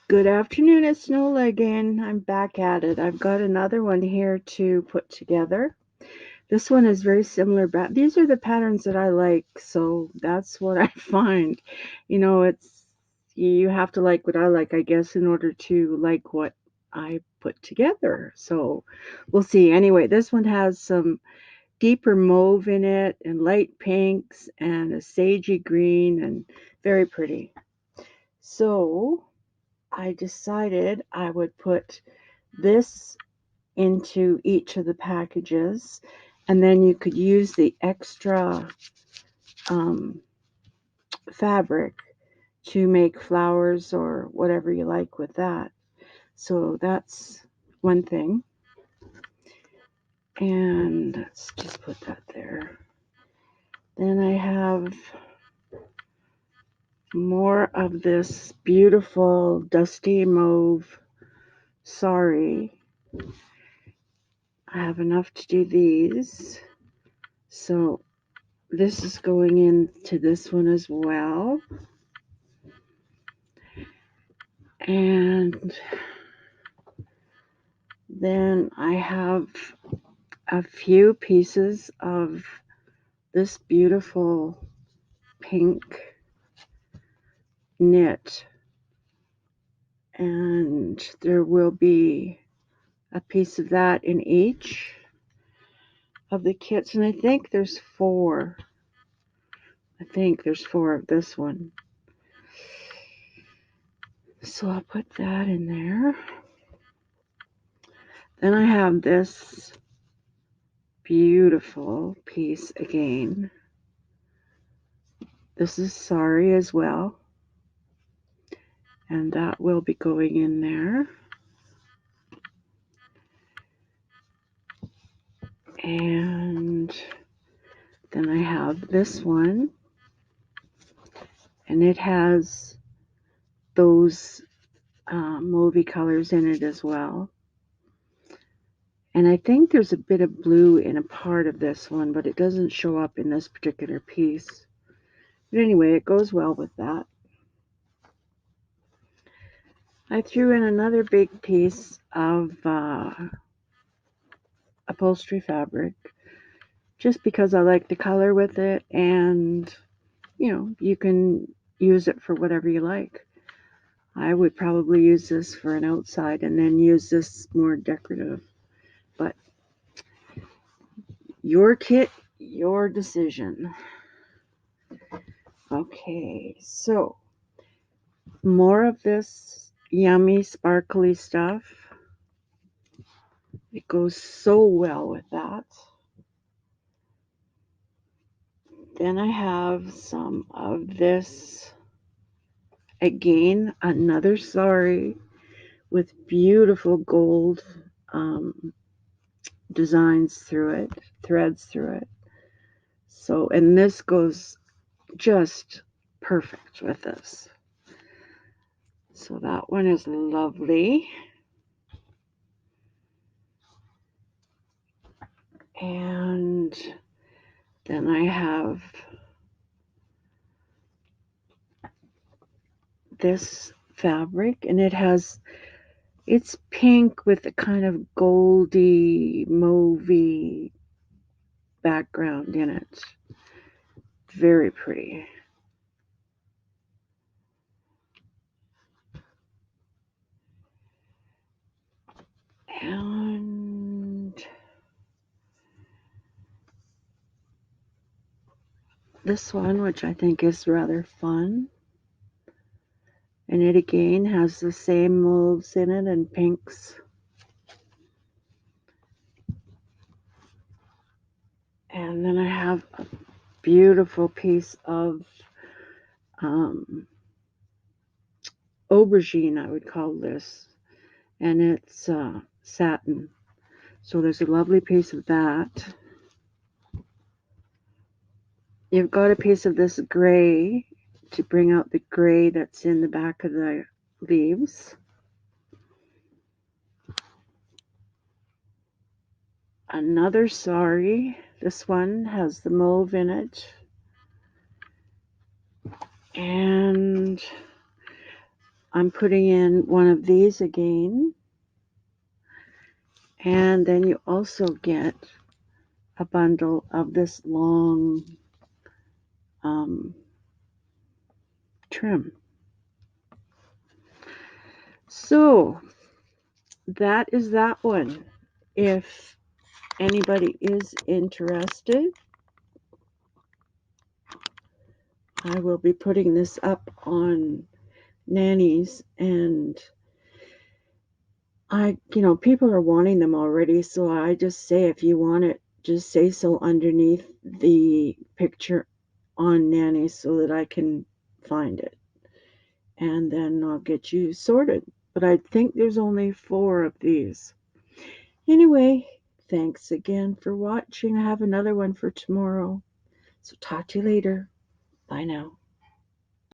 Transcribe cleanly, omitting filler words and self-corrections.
Good afternoon, it's Nola again. I'm back at it. I've got another one here to put together. This one is very similar, but these are the patterns that I like, so that's what I find. It's you have to like what I like, I guess, in order to like what I put together. So we'll see. Anyway, this one has some deeper mauve in it and light pinks and a sagey green and very pretty. So I decided I would put this into each of the packages, and then you could use the extra um, fabric to make flowers or whatever you like with that. So that's one thing. And let's just put that there. Then I have more of this beautiful dusty mauve sari. I have enough to do these. So this is going into this one as well. And then I have a few pieces of this beautiful pink knit. And there will be a piece of that in each of the kits. And I think there's four. I think there's four of this one. So I'll put that in there. Then I have this beautiful piece again. This is sari as well. And that will be going in there. And then I have this one. And it has those movie colors in it as well. And I think there's a bit of blue in a part of this one, but it doesn't show up in this particular piece. But anyway, it goes well with that. I threw in another big piece of upholstery fabric just because I like the color with it, and you can use it for whatever you like. I would probably use this for an outside and then use this more decorative. But your kit, your decision. Okay, so more of this yummy, sparkly stuff. It goes so well with that. Then I have some of this, again, another sari with beautiful gold designs through it, threads through it. So, and this goes just perfect with this. So that one is lovely. And then I have this fabric, and it's pink with a kind of goldy, mauvey background in it. Very pretty. And this one, which I think is rather fun. And it again has the same mauves in it and pinks. And then I have a beautiful piece of aubergine, I would call this. And it's satin. So there's a lovely piece of that. You've got a piece of this gray to bring out the gray that's in the back of the leaves. Another sari. This one has the mauve in it. And I'm putting in one of these again. And then you also get a bundle of this long um, trim. So that is that one. If anybody is interested, I will be putting this up on Nanny's, and people are wanting them already, so I just say if you want it, just say so underneath the picture on Nanny's so that I can find it. And then I'll get you sorted. But I think there's only 4 of these. Anyway, thanks again for watching. I have another one for tomorrow. So talk to you later. Bye now.